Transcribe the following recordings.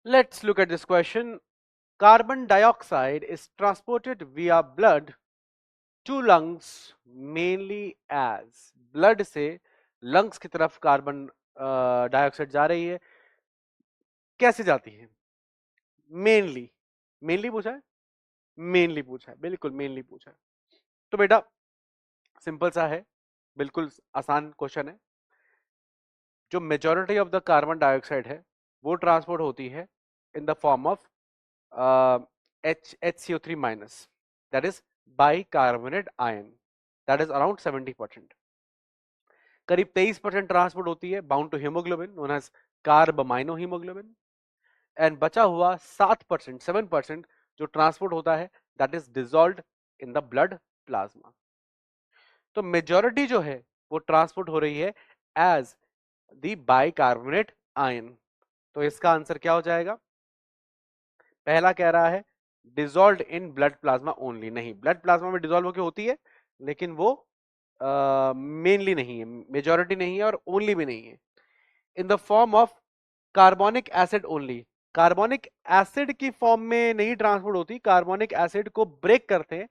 Let's look at this question. Carbon dioxide is transported via blood to lungs mainly as blood से lungs की तरफ carbon dioxide जा रही है, कैसे जाती है? मेनली मेनली पूछा है, मेनली पूछा है, बिल्कुल मेनली पूछा है। तो बेटा सिंपल सा है, बिल्कुल आसान क्वेश्चन है। जो majority of the carbon dioxide है वो ट्रांसपोर्ट होती है in the form of HCO3 minus, that is bicarbonate ion, that is around 70%. करीब 23% ट्रांसपोर्ट होती है bound to haemoglobin known as carbamino haemoglobin, and बचा हुआ 7% जो ट्रांसपोर्ट होता है that is dissolved in the blood plasma. तो मेजॉरिटी जो है वो ट्रांसपोर्ट हो रही है एज द बाइकार्बोनेट आयन। तो इसका आंसर क्या हो जाएगा? पहला कह रहा है dissolve in blood plasma only, नहीं, ब्लड प्लाज्मा में डिजॉल्व होकर होती है लेकिन वो मेनली नहीं है, मेजॉरिटी नहीं है और ओनली भी नहीं है। In the form of carbonic acid only, carbonic acid की फॉर्म में नहीं ट्रांसपोर्ट होती, कार्बोनिक एसिड को ब्रेक करते हैं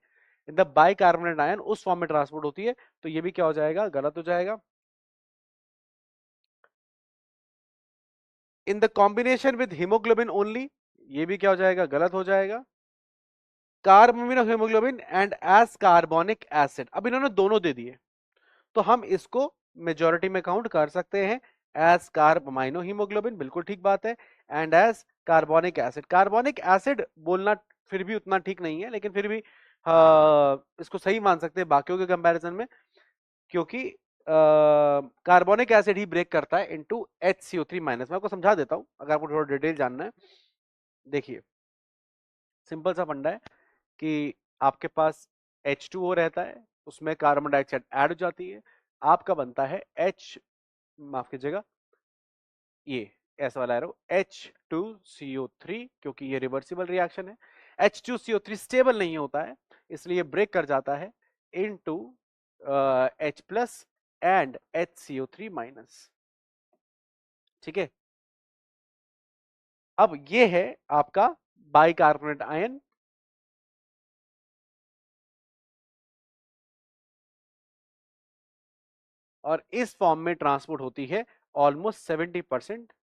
इन द बाइकार्बोनेट आयन, उस फॉर्म में ट्रांसपोर्ट होती है। तो ये भी क्या हो जाएगा? गलत हो जाएगा। In the combination with haemoglobin only, ये भी क्या हो जाएगा? गलत हो जाएगा। Carbamino haemoglobin and as carbonic acid, अब इन्होंने दोनों दे दिए तो हम इसको मेजॉरिटी में काउंट कर सकते हैं एज कार्बमाइनो हीमोग्लोबिन, बिल्कुल ठीक बात है, and as carbonic acid. Carbonic acid बोलना फिर भी उतना ठीक नहीं है लेकिन फिर भी इसको सही मान सकते हैं बाकियों के कंपैरिजन में, क्योंकि कार्बोनिक एसिड ही ब्रेक करता है इनटू HCO3 माइनस। मैं आपको समझा देता हूं अगर आपको थोड़ा डिटेल जानना है। देखिए सिंपल सा फंडा है कि आपके पास H2O रहता है, उसमें कार्बन डाइऑक्साइड ऐड हो जाती है, आपका बनता है माफ कीजिएगा, ये ऐसा वाला एरो H2CO3, क्योंकि ये रिवर्सिबल रिएक्शन है। H2CO3 स्टेबल नहीं होता है इसलिए ब्रेक कर जाता है into H plus and HCO3 minus. ठीक है, अब ये है आपका बाइकार्बोनेट आयन, और इस फॉर्म में ट्रांसपोर्ट होती है ऑलमोस्ट 70%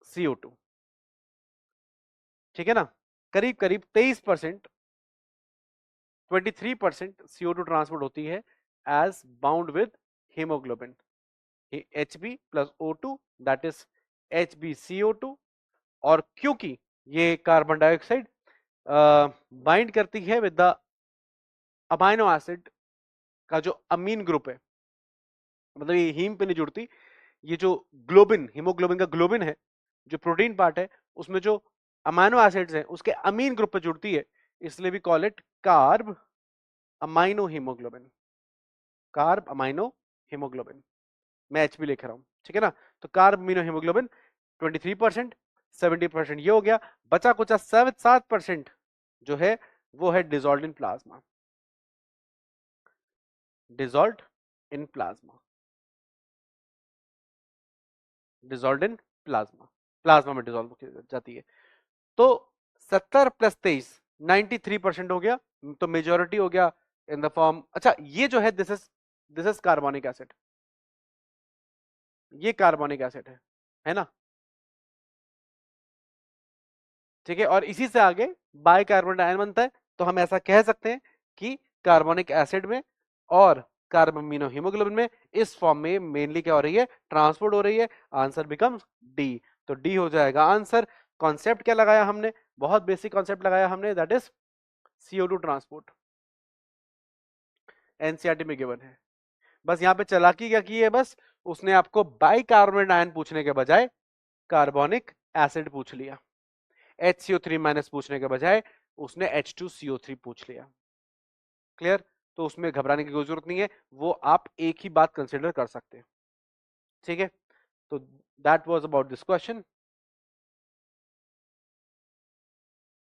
CO2। ठीक है ना, करीब करीब 23%, 23% CO2 ट्रांसपोर्ट होती है as bound with haemoglobin, Hb plus O2 that is HbCO2। और क्योंकि ये कार्बन डाइऑक्साइड बाइंड करती है विद द अमाइनो एसिड का जो अमीन ग्रुप है, मतलब ये हीम पे नहीं जुड़ती, ये जो ग्लोबिन, हीमोग्लोबिन का ग्लोबिन है जो प्रोटीन पार्ट है, उसमें जो अमाइनो एसिड्स हैं उसके अमीन ग्रुप पे जुड़ती है, इसलिए भी call it carb amino haemoglobin, carb amino haemoglobin. मैं एच भी लिख रहा हूं, ठीक है ना। तो कार्ब अमीनो हीमोग्लोबिन 23%, 70% ये हो गया, बचा कुचा 7% जो है वो है dissolve in plasma, dissolve in plasma, dissolve in plasma, plasma में डिजॉल्व हो जाती है। तो 70 प्लस 23 93% हो गया, तो मेजोरिटी हो गया इन द फॉर्म। अच्छा ये जो है दिस इज कार्बोनिक एसिड, ये कार्बोनिक एसिड है ना, ठीक है, और इसी से आगे बाइकार्बोनेट आयन बनता है। तो हम ऐसा कह सकते हैं कि कार्बोनिक एसिड में और कार्बोमिनो हीमोग्लोबिन में इस फॉर्म में मेनली क्या हो रही है? ट्रांसपोर्ट हो रही है। आंसर बिकम्स डी, तो डी हो जाएगा आंसर। कॉन्सेप्ट क्या लगाया हमने? बहुत बेसिक कॉन्सेप्ट लगाया हमने, that is CO2 transport, NCERT में गिवन है। बस यहाँ पे चालाकी क्या की है, बस उसने आपको बाइकार्बोनेट आयन पूछने के बजाय कार्बोनिक एसिड पूछ लिया, HCO3 माइनस पूछने के बजाय उसने H2CO3 पूछ लिया। क्लियर? तो उसमें घबराने की कोई जरूरत नहीं है, वो आप एक ही बात कंसिडर कर सकते हैं। ठीक है, तो that was about this question.